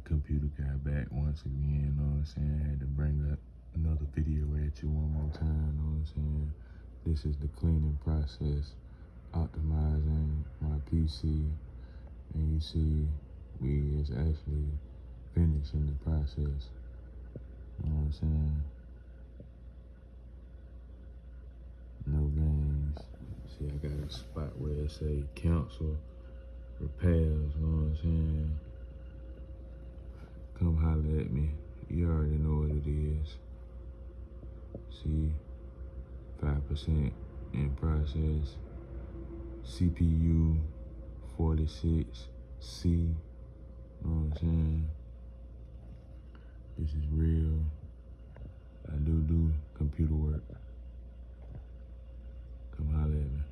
Computer guy back once again, you know what I'm saying? I had to bring up another video at you one more time, you know what I'm saying? This is the cleaning process, optimizing my PC, and you see we is actually finishing the process, you know what I'm saying? No games. See, I got a spot where it say cancel repairs, you know what I'm saying? Come holler at me. You already know what it is. See, 5% in process. CPU 46C. You know what I'm saying? This is real. I do computer work. Come holler at me.